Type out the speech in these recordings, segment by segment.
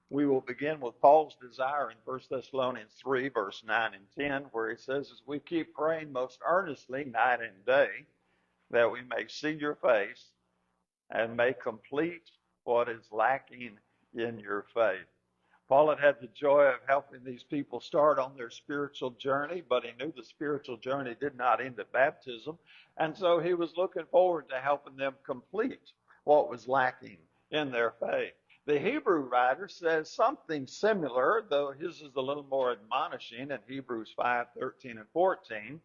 We will begin with Paul's desire in 1 Thessalonians 3, verse 9 and 10, where he says, as we keep praying most earnestly night and day, that we may see your face and may complete what is lacking in your faith. Paul had the joy of helping these people start on their spiritual journey, but he knew the spiritual journey did not end at baptism. And so he was looking forward to helping them complete what was lacking in their faith. The Hebrew writer says something similar, though his is a little more admonishing in Hebrews 5:13 and 14,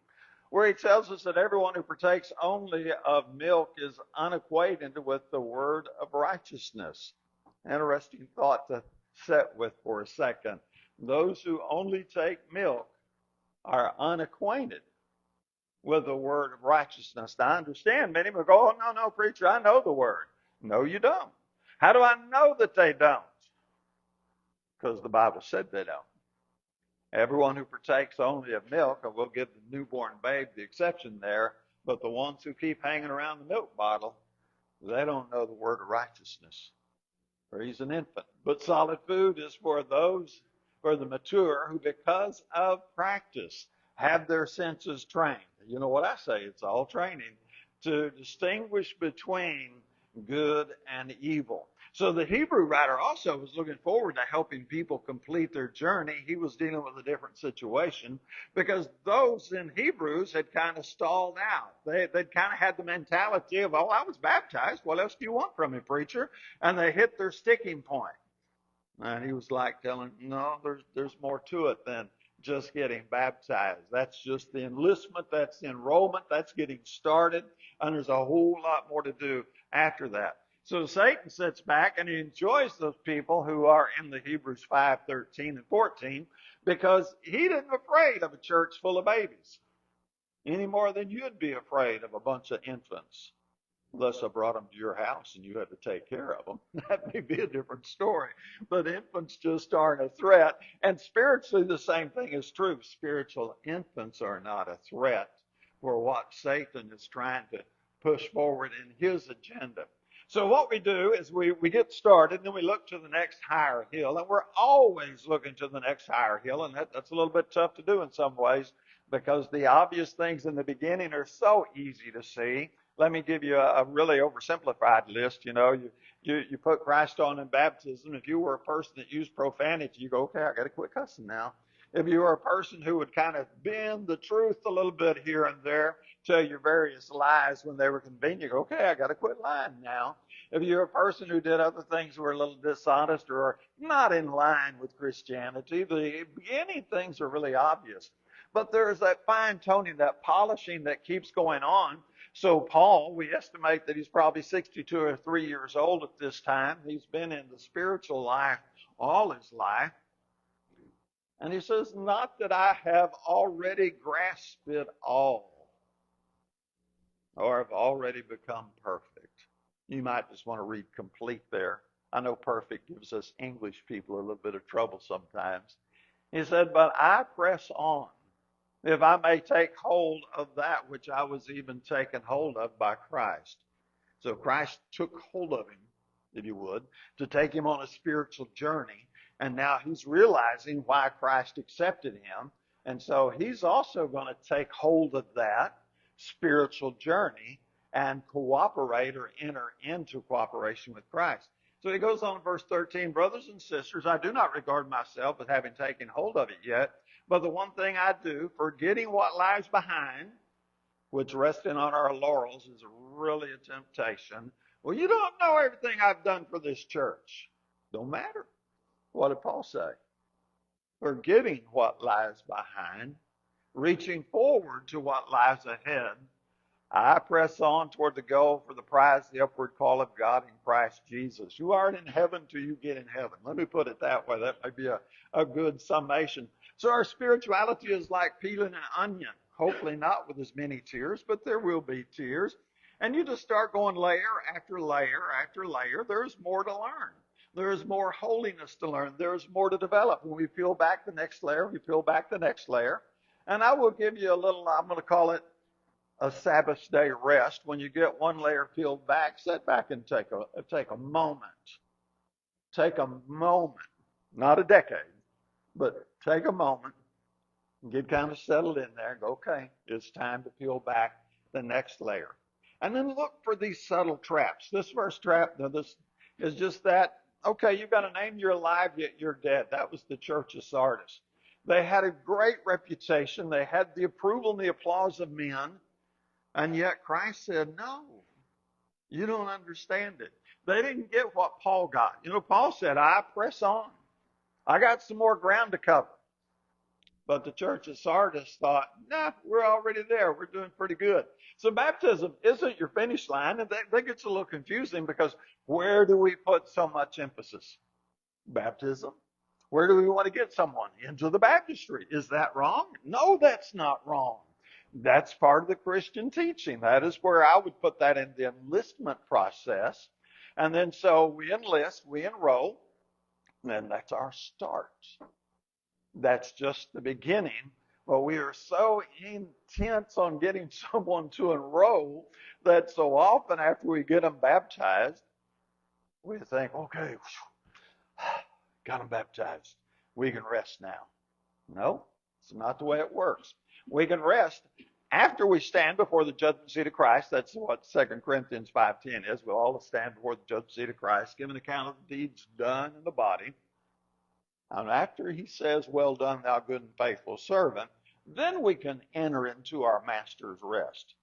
where he tells us that everyone who partakes only of milk is unacquainted with the word of righteousness. Interesting thought to set with for a second. Those who only take milk are unacquainted with the word of righteousness. Now, I understand many will go, oh, no, preacher, I know the word. No, you don't. How do I know that they don't? Because the Bible said they don't. Everyone who partakes only of milk, and we'll give the newborn babe the exception there, but the ones who keep hanging around the milk bottle, they don't know the word of righteousness. Or he's an infant. But solid food is for those, for the mature, who because of practice have their senses trained. You know what I say? It's all training to distinguish between good and evil. So the Hebrew writer also was looking forward to helping people complete their journey. He was dealing with a different situation because those in Hebrews had kind of stalled out. They'd kind of had the mentality of, oh, I was baptized. What else do you want from me, preacher? And they hit their sticking point. And he was like telling, no, there's more to it than just getting baptized. That's just the enlistment. That's the enrollment. That's getting started. And there's a whole lot more to do after that. So Satan sits back and he enjoys those people who are in the Hebrews 5:13 and 14 because he isn't afraid of a church full of babies any more than you'd be afraid of a bunch of infants. Unless I brought them to your house and you had to take care of them. That may be a different story. But infants just aren't a threat. And spiritually, the same thing is true. Spiritual infants are not a threat for what Satan is trying to push forward in his agenda. So what we do is we get started, and then we look to the next higher hill. And we're always looking to the next higher hill. And that's a little bit tough to do in some ways because the obvious things in the beginning are so easy to see. Let me give you a really oversimplified list. You know, you put Christ on in baptism. If you were a person that used profanity, you go, okay, I got to quit cussing now. If you were a person who would kind of bend the truth a little bit here and there, tell you various lies when they were convenient, you go, okay, I got to quit lying now. If you're a person who did other things that were a little dishonest or not in line with Christianity, the beginning things are really obvious. But there's that fine tuning, that polishing that keeps going on. So Paul, we estimate that he's probably 62 or 3 years old at this time. He's been in the spiritual life all his life. And he says, not that I have already grasped it all or have already become perfect. You might just want to read complete there. I know perfect gives us English people a little bit of trouble sometimes. He said, but I press on, if I may take hold of that which I was even taken hold of by Christ. So Christ took hold of him, if you would, to take him on a spiritual journey. And now he's realizing why Christ accepted him. And so he's also going to take hold of that spiritual journey and cooperate or enter into cooperation with Christ. So he goes on in verse 13, brothers and sisters, I do not regard myself as having taken hold of it yet, but the one thing I do, forgetting what lies behind, which resting on our laurels is really a temptation. Well, you don't know everything I've done for this church. Don't matter. What did Paul say? Forgetting what lies behind, reaching forward to what lies ahead, I press on toward the goal for the prize, the upward call of God in Christ Jesus. You aren't in heaven till you get in heaven. Let me put it that way. That may be a good summation. So our spirituality is like peeling an onion. Hopefully not with as many tears, but there will be tears. And you just start going layer after layer after layer. There's more to learn. There's more holiness to learn. There's more to develop. When we peel back the next layer, we peel back the next layer. And I will give you a little, I'm going to call it a Sabbath day rest. When you get one layer peeled back, sit back and take a moment. Take a moment Not a decade, but take a moment and get kind of settled in there and go, okay, it's time to peel back the next layer. And then look for these subtle traps. This first trap, now this is just that, okay, you've got a name, you're alive, yet you're dead. That was the church of Sardis. They had a great reputation. They had the approval and the applause of men. And yet Christ said, no, you don't understand it. They didn't get what Paul got. You know, Paul said, I press on. I got some more ground to cover. But the church of Sardis thought, nah, we're already there. We're doing pretty good. So baptism isn't your finish line. And that gets a little confusing because where do we put so much emphasis? Baptism. Where do we want to get someone? Into the baptistry. Is that wrong? No, that's not wrong. That's part of the Christian teaching. That is where I would put that in the enlistment process. And then so we enlist, we enroll, and then that's our start. That's just the beginning. But we are so intense on getting someone to enroll that so often after we get them baptized, we think, okay, got them baptized. We can rest now. No, it's not the way it works. We can rest after we stand before the judgment seat of Christ. That's what 2 Corinthians 5:10 is. We'll all stand before the judgment seat of Christ, give an account of the deeds done in the body. And after he says, well done, thou good and faithful servant, then we can enter into our master's rest.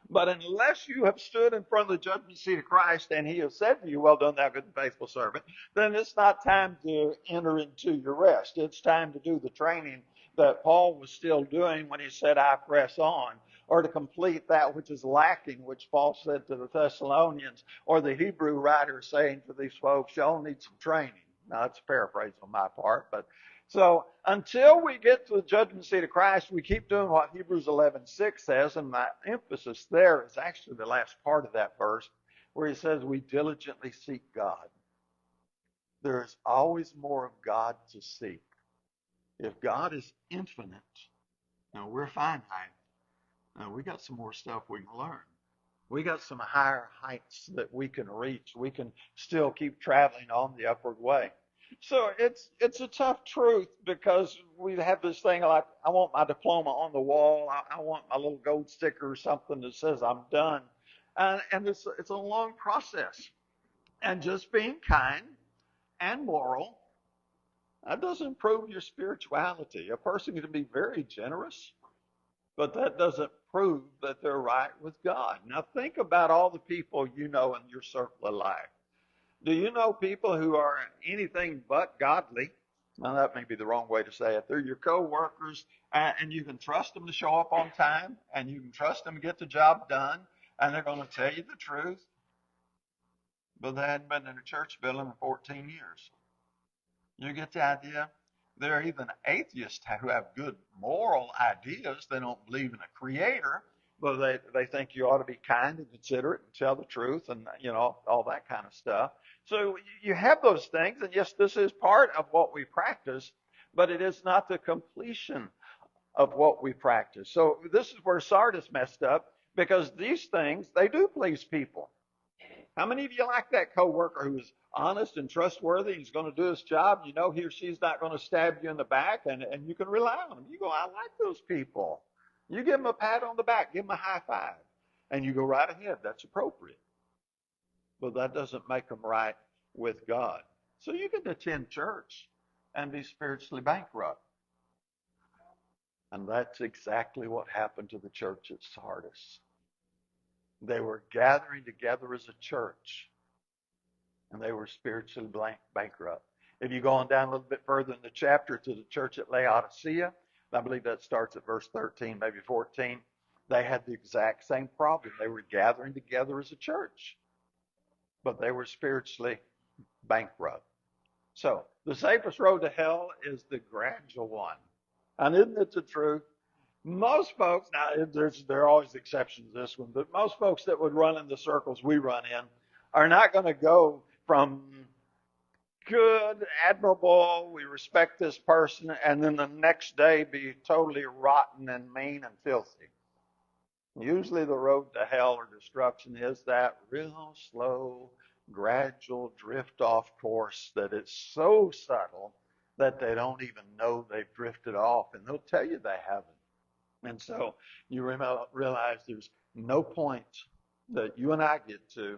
But unless you have stood in front of the judgment seat of Christ and he has said to you, well done, thou good and faithful servant, then it's not time to enter into your rest. It's time to do the training that Paul was still doing when he said, I press on, or to complete that which is lacking, which Paul said to the Thessalonians, or the Hebrew writer saying to these folks, y'all need some training. Now, that's a paraphrase on my part, but so until we get to the judgment seat of Christ, we keep doing what Hebrews 11:6 says, and my emphasis there is actually the last part of that verse, where he says we diligently seek God. There is always more of God to seek. If God is infinite, now we're finite. Now we got some more stuff we can learn. We got some higher heights that we can reach. We can still keep traveling on the upward way. So it's a tough truth because we have this thing like, I want my diploma on the wall. I want my little gold sticker or something that says I'm done. And it's a long process. And just being kind and moral, that doesn't prove your spirituality. A person can be very generous, but that doesn't prove that they're right with God. Now think about all the people you know in your circle of life. Do you know people who are anything but godly? Now that may be the wrong way to say it. They're your co-workers, and you can trust them to show up on time, and you can trust them to get the job done, and they're going to tell you the truth. But they hadn't been in a church building in 14 years. You get the idea? There are even atheists who have good moral ideas. They don't believe in a creator, but they think you ought to be kind and considerate and tell the truth and, you know, all that kind of stuff. So you have those things, and yes, this is part of what we practice, but it is not the completion of what we practice. So this is where Sardis messed up, because these things, they do please people. How many of you like that coworker who's honest and trustworthy? He's going to do his job. You know he or she's not going to stab you in the back, and you can rely on him. You go, I like those people. You give them a pat on the back, give them a high five, and you go right ahead. That's appropriate. But that doesn't make them right with God. So you can attend church and be spiritually bankrupt. And that's exactly what happened to the church at Sardis. They were gathering together as a church, and they were spiritually bankrupt. If you go on down a little bit further in the chapter to the church at Laodicea, I believe that starts at verse 13, maybe 14, they had the exact same problem. They were gathering together as a church, but they were spiritually bankrupt. So the safest road to hell is the gradual one. And isn't it the truth? Most folks, now there are always exceptions to this one, but most folks that would run in the circles we run in are not going to go from good, admirable, we respect this person, and then the next day be totally rotten and mean and filthy. Usually the road to hell or destruction is that real slow, gradual drift off course that is so subtle that they don't even know they've drifted off, and they'll tell you they haven't. And so you realize there's no point that you and I get to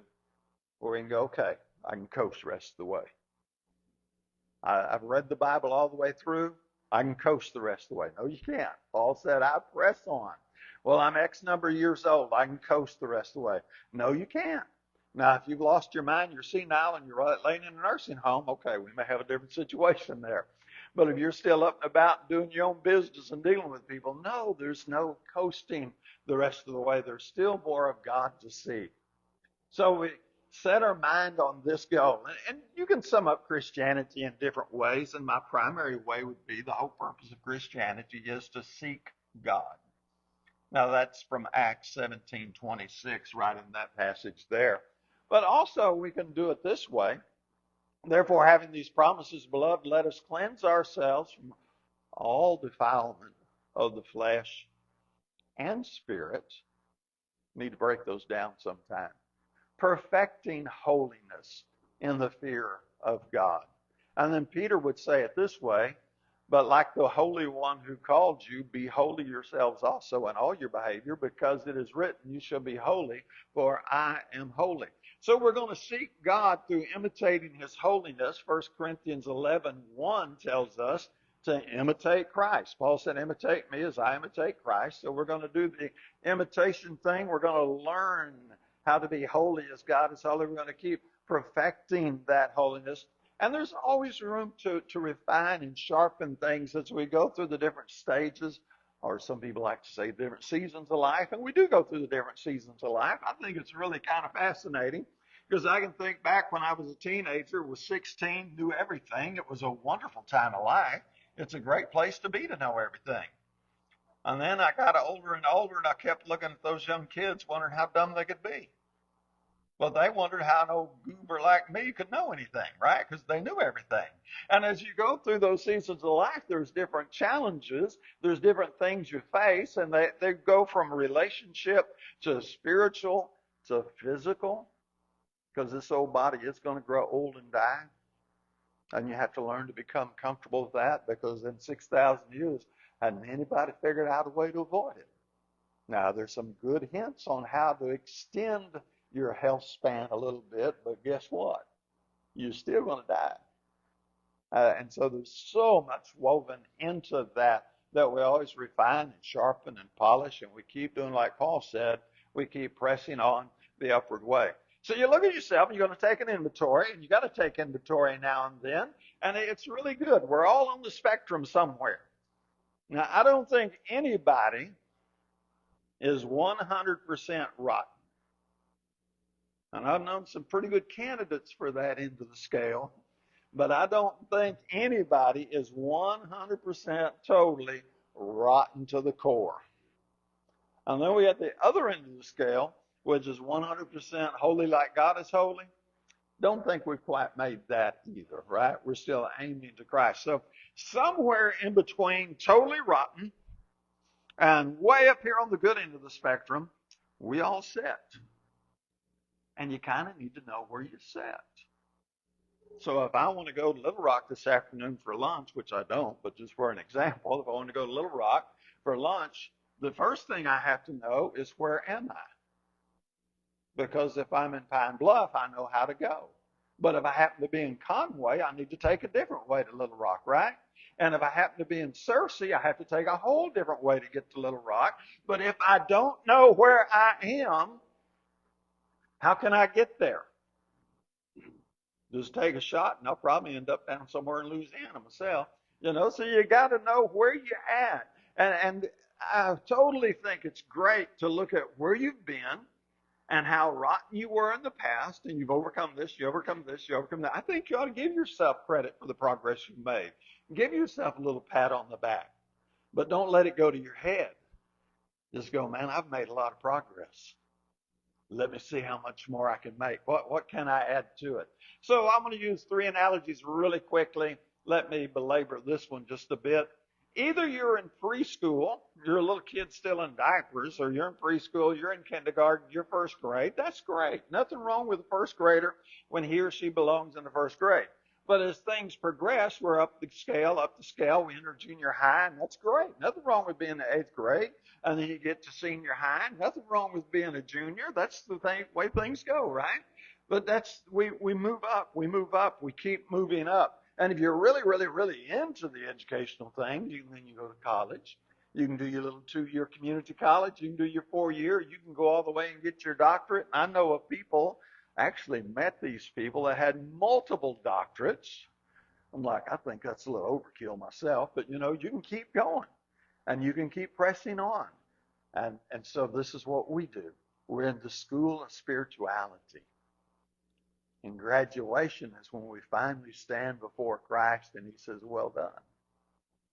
where we can go, okay, I can coast the rest of the way. I've read the Bible all the way through. I can coast the rest of the way. No, you can't. Paul said, I press on. Well, I'm X number of years old. I can coast the rest of the way. No, you can't. Now, if you've lost your mind, you're senile, and you're laying in a nursing home, okay, we may have a different situation there. But if you're still up and about doing your own business and dealing with people, no, there's no coasting the rest of the way. There's still more of God to see. So we set our mind on this goal. And you can sum up Christianity in different ways, and my primary way would be the whole purpose of Christianity is to seek God. Now that's from Acts 17:26, right in that passage there. But also we can do it this way. Therefore, having these promises, beloved, let us cleanse ourselves from all defilement of the flesh and spirit. Need to break those down sometime. Perfecting holiness in the fear of God. And then Peter would say it this way, but like the Holy One who called you, be holy yourselves also in all your behavior, because it is written, you shall be holy, for I am holy. So we're going to seek God through imitating his holiness. 1 Corinthians 11:1 tells us to imitate Christ. Paul said, imitate me as I imitate Christ. So we're going to do the imitation thing. We're going to learn how to be holy as God is holy. We're going to keep perfecting that holiness. And there's always room to refine and sharpen things as we go through the different stages, or some people like to say different seasons of life. And we do go through the different seasons of life. I think it's really kind of fascinating because I can think back when I was a teenager, was 16, knew everything. It was a wonderful time of life. It's a great place to be to know everything. And then I got older and older, and I kept looking at those young kids, wondering how dumb they could be. Well, they wondered how an old goober like me could know anything, right? Because they knew everything. And as you go through those seasons of life, there's different challenges. There's different things you face, and they go from relationship to spiritual to physical, because this old body is going to grow old and die. And you have to learn to become comfortable with that, because in 6,000 years, hadn't anybody figured out a way to avoid it. Now, there's some good hints on how to extend your health span a little bit, but guess what? You're still going to die. And so there's so much woven into that we always refine and sharpen and polish, and we keep doing like Paul said, we keep pressing on the upward way. So you look at yourself, and you're going to take an inventory, and you got to take inventory now and then, and it's really good. We're all on the spectrum somewhere. Now, I don't think anybody is 100% rotten. And I've known some pretty good candidates for that end of the scale, but I don't think anybody is 100% totally rotten to the core. And then we have the other end of the scale, which is 100% holy like God is holy. Don't think we've quite made that either, right? We're still aiming to Christ. So somewhere in between totally rotten and way up here on the good end of the spectrum, we all sit. And you kind of need to know where you sit. So if I want to go to Little Rock this afternoon for lunch, which I don't, but just for an example, if I want to go to Little Rock for lunch, the first thing I have to know is where am I? Because if I'm in Pine Bluff, I know how to go. But if I happen to be in Conway, I need to take a different way to Little Rock, right? And if I happen to be in Searcy, I have to take a whole different way to get to Little Rock. But if I don't know where I am, how can I get there? Just take a shot, and I'll probably end up down somewhere in Louisiana myself. So you got to know where you're at. And I totally think it's great to look at where you've been and how rotten you were in the past, and you've overcome this, you overcome this, you overcome that. I think you ought to give yourself credit for the progress you've made. Give yourself a little pat on the back. But don't let it go to your head. Just go, man, I've made a lot of progress. Let me see how much more I can make. What can I add to it? So I'm going to use three analogies really quickly. Let me belabor this one just a bit. Either you're in preschool, you're a little kid still in diapers, or you're in preschool, you're in kindergarten, you're first grade. That's great. Nothing wrong with a first grader when he or she belongs in the first grade. But as things progress, we're up the scale. We enter junior high, and that's great. Nothing wrong with being in the eighth grade. And then you get to senior high. Nothing wrong with being a junior. That's the way things go, right? But we move up. We move up. We keep moving up. And if you're really, really, really into the educational thing, then you go to college. You can do your little 2-year community college. You can do your 4-year. You can go all the way and get your doctorate. I know of people, actually met these people that had multiple doctorates. I'm like, I think that's a little overkill myself, but you can keep going and you can keep pressing on. And so this is what we do. We're in the school of spirituality. And graduation is when we finally stand before Christ and he says, well done.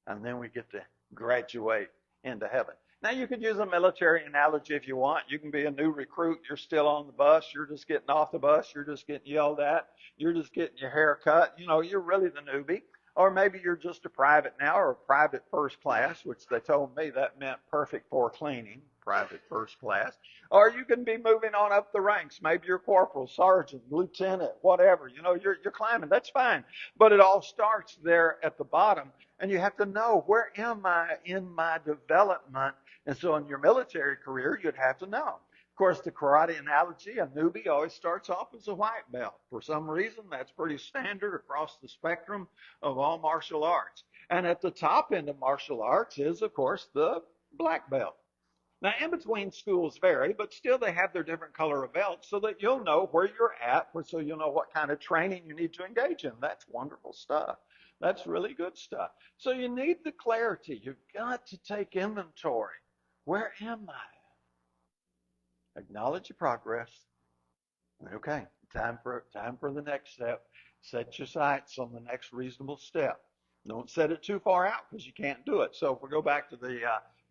And then we get to graduate into heaven. Now, you could use a military analogy if you want. You can be a new recruit. You're still on the bus. You're just getting off the bus. You're just getting yelled at. You're just getting your hair cut. You're really the newbie. Or maybe you're just a private now, or a private first class, which they told me that meant perfect for cleaning, private first class. Or you can be moving on up the ranks. Maybe you're corporal, sergeant, lieutenant, whatever. You're climbing. That's fine. But it all starts there at the bottom. And you have to know, where am I in my development? And so in your military career, you'd have to know. Of course, the karate analogy, a newbie always starts off as a white belt. For some reason, that's pretty standard across the spectrum of all martial arts. And at the top end of martial arts is, of course, the black belt. Now, in between schools vary, but still they have their different color of belts so that you'll know where you're at, so you'll know what kind of training you need to engage in. That's wonderful stuff. That's really good stuff. So you need the clarity. You've got to take inventory. Where am I? Acknowledge your progress. Okay, time for the next step. Set your sights on the next reasonable step. Don't set it too far out because you can't do it. So if we go back to the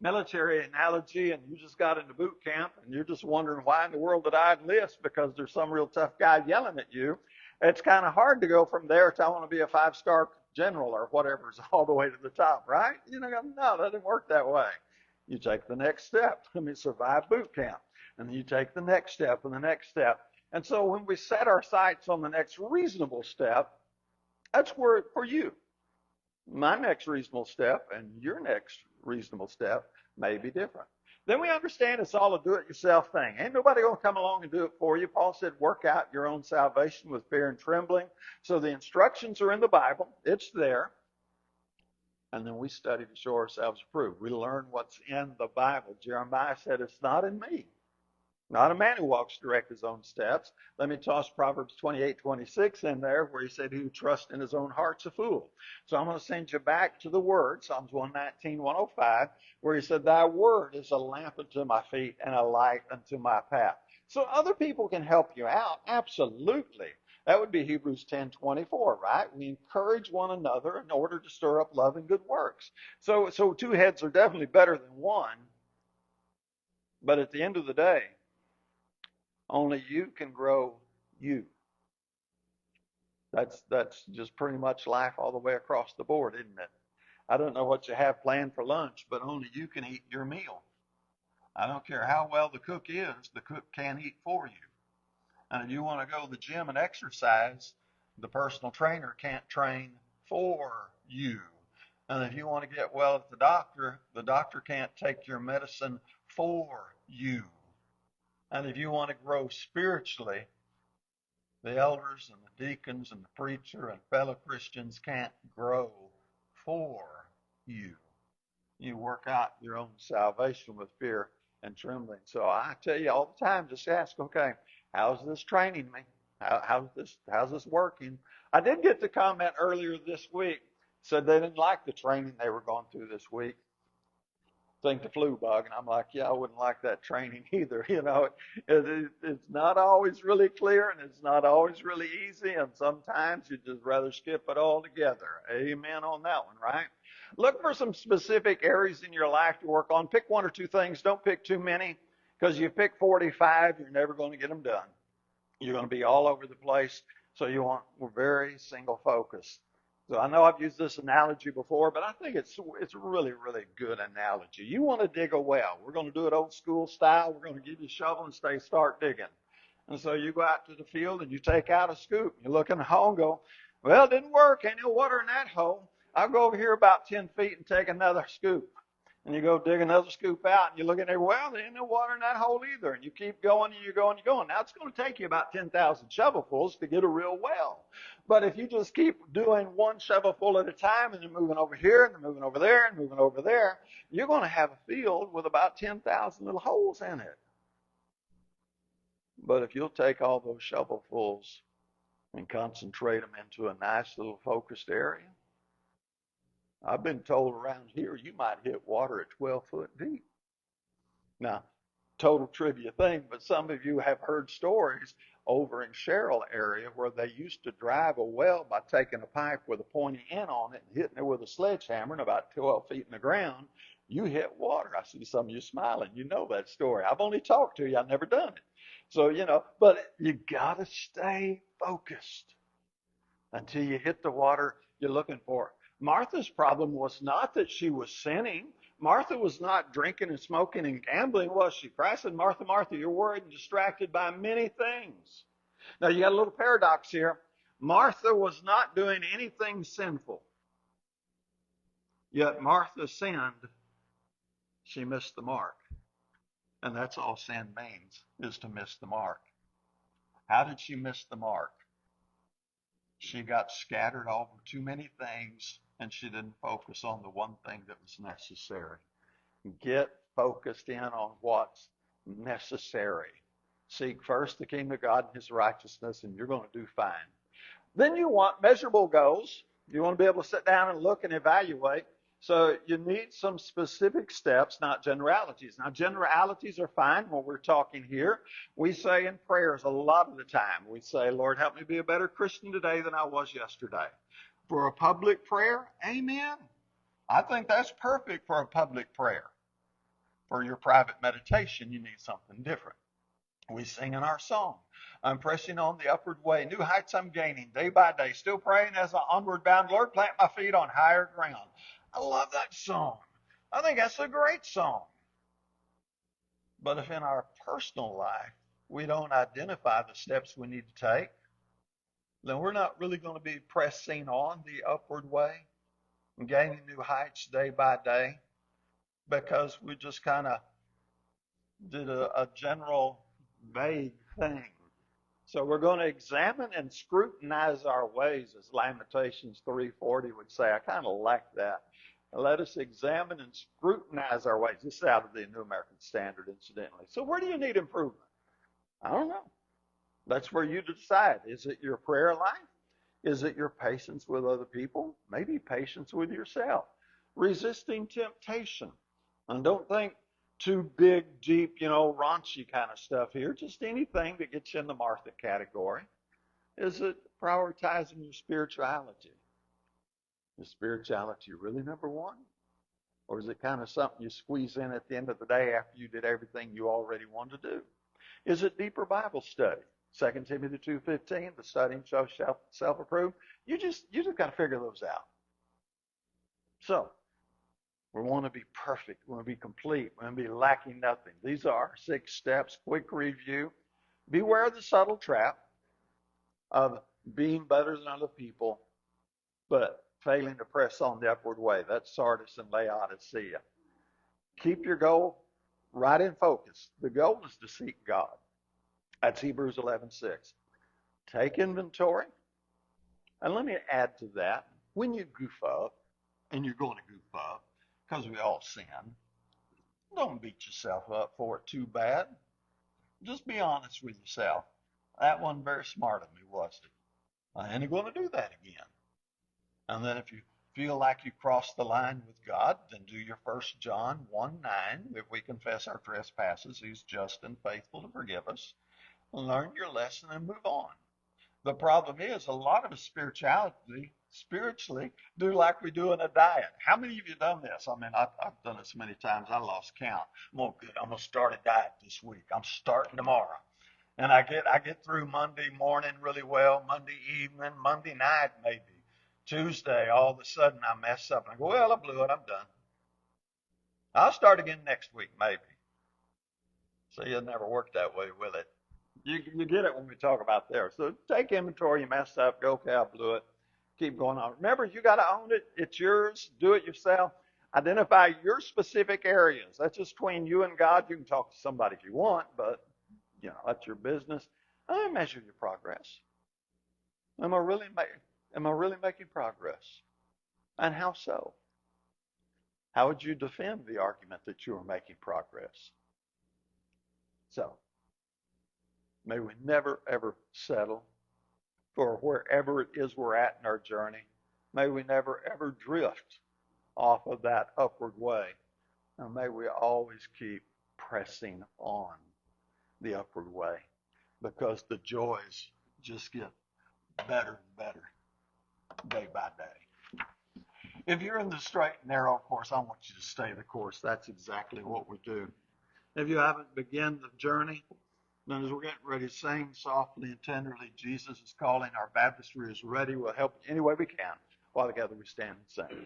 military analogy, and you just got into boot camp and you're just wondering why in the world did I enlist because there's some real tough guy yelling at you, it's kind of hard to go from there to I want to be a 5-star general or whatever's all the way to the top, right? No, that didn't work that way. You take the next step. Survive boot camp. And then you take the next step and the next step. And so when we set our sights on the next reasonable step, that's where, for you, my next reasonable step and your next reasonable step may be different. Then we understand it's all a do-it-yourself thing. Ain't nobody going to come along and do it for you. Paul said, work out your own salvation with fear and trembling. So the instructions are in the Bible. It's there. And then we study to show ourselves approved. We learn what's in the Bible. Jeremiah said, it's not in me. Not a man who walks direct his own steps. Let me toss Proverbs 28:26 in there where he said, he who trusts in his own heart's a fool. So I'm going to send you back to the word, Psalms 119:105, where he said, thy word is a lamp unto my feet and a light unto my path. So other people can help you out. Absolutely. That would be Hebrews 10:24, right? We encourage one another in order to stir up love and good works. So two heads are definitely better than one. But at the end of the day, only you can grow you. That's just pretty much life all the way across the board, isn't it? I don't know what you have planned for lunch, but only you can eat your meal. I don't care how well the cook is, the cook can't eat for you. And if you want to go to the gym and exercise, the personal trainer can't train for you. And if you want to get well at the doctor can't take your medicine for you. And if you want to grow spiritually, the elders and the deacons and the preacher and fellow Christians can't grow for you. You work out your own salvation with fear and trembling. So I tell you all the time, just ask, okay, how's this training me? How's this working? I did get the comment earlier this week, said they didn't like the training they were going through this week. Think the flu bug, and I'm like, yeah, I wouldn't like that training either. It's not always really clear, and it's not always really easy, and sometimes you'd just rather skip it altogether. Amen on that one, right? Look for some specific areas in your life to work on. Pick 1 or 2 things. Don't pick too many, because you pick 45, you're never going to get them done. You're going to be all over the place, so we're very single focused. So I know I've used this analogy before, but I think it's a really, really good analogy. You want to dig a well. We're going to do it old school style. We're going to give you a shovel and start digging. And so you go out to the field and you take out a scoop. You look in the hole and go, Well, it didn't work. Ain't no water in that hole. I'll go over here about 10 feet and take another scoop. And you go dig another scoop out, and you look in there, well, there ain't no water in that hole either. And you keep going, and you go, and you go. Now, it's going to take you about 10,000 shovelfuls to get a real well. But if you just keep doing one shovelful at a time, and then moving over here, and then moving over there, and moving over there, you're going to have a field with about 10,000 little holes in it. But if you'll take all those shovelfuls and concentrate them into a nice little focused area, I've been told around here you might hit water at 12 foot deep. Now, total trivia thing, but some of you have heard stories over in Sherrill area where they used to drive a well by taking a pipe with a pointy end on it and hitting it with a sledgehammer, and about 12 feet in the ground, you hit water. I see some of you smiling. You know that story. I've only talked to you. I've never done it. So, but you got to stay focused until you hit the water you're looking for. Martha's problem was not that she was sinning. Martha was not drinking and smoking and gambling, was she? Christ said, Martha, Martha, you're worried and distracted by many things. Now, you got a little paradox here. Martha was not doing anything sinful. Yet Martha sinned. She missed the mark. And that's all sin means, is to miss the mark. How did she miss the mark? She got scattered over too many things, and she didn't focus on the one thing that was necessary. Get focused in on what's necessary. Seek first the kingdom of God and his righteousness, and you're going to do fine. Then you want measurable goals. You want to be able to sit down and look and evaluate. So you need some specific steps, not generalities. Now, generalities are fine when we're talking here. We say in prayers a lot of the time, we say, Lord, help me be a better Christian today than I was yesterday. For a public prayer, amen. I think that's perfect for a public prayer. For your private meditation, you need something different. We sing in our song, I'm pressing on the upward way. New heights I'm gaining day by day. Still praying as I onward bound. Lord, plant my feet on higher ground. I love that song. I think that's a great song. But if in our personal life we don't identify the steps we need to take, then we're not really going to be pressing on the upward way and gaining new heights day by day, because we just kind of did a general vague thing. So we're going to examine and scrutinize our ways, as Lamentations 3:40 would say. I kind of like that. Let us examine and scrutinize our ways. This is out of the New American Standard, incidentally. So where do you need improvement? I don't know. That's where you decide. Is it your prayer life? Is it your patience with other people? Maybe patience with yourself. Resisting temptation. And don't think too big, deep, raunchy kind of stuff here. Just anything that gets you in the Martha category. Is it prioritizing your spirituality? Is spirituality really number one? Or is it kind of something you squeeze in at the end of the day after you did everything you already wanted to do? Is it deeper Bible study? 2 Timothy 2:15, the studying shows self-approved. You just got to figure those out. So, we want to be perfect. We want to be complete. We want to be lacking nothing. These are our 6 steps. Quick review. Beware of the subtle trap of being better than other people, but failing to press on the upward way. That's Sardis and Laodicea. Keep your goal right in focus. The goal is to seek God. That's Hebrews 11:6. Take inventory. And let me add to that, when you goof up, and you're going to goof up, because we all sin, don't beat yourself up for it too bad. Just be honest with yourself. That wasn't very smart of me, was it? I ain't going to do that again. And then if you feel like you crossed the line with God, then do your 1 John 1:9. If we confess our trespasses, he's just and faithful to forgive us. Learn your lesson and move on. The problem is a lot of us spiritually do like we do in a diet. How many of you done this? I mean, I've done it so many times I lost count. I'm going to start a diet this week. I'm starting tomorrow. And I get through Monday morning really well, Monday evening, Monday night maybe. Tuesday, all of a sudden I mess up. And I go, well, I blew it. I'm done. I'll start again next week, maybe. So it'll never work that way, will it? You get it when we talk about there. So take inventory. You messed up. Go, okay, I blew it. Keep going on. Remember, you got to own it. It's yours. Do it yourself. Identify your specific areas. That's just between you and God. You can talk to somebody if you want, but that's your business. Measure your progress. Am I really making progress? And how so? How would you defend the argument that you are making progress? So, may we never ever settle for wherever it is we're at in our journey. May we never ever drift off of that upward way. And may we always keep pressing on the upward way, because the joys just get better and better day by day. If you're in the straight and narrow course, I want you to stay the course. That's exactly what we do. If you haven't begun the journey, then as we're getting ready to sing softly and tenderly, Jesus is calling, our baptistry is ready. We'll help you any way we can. While together we stand and sing.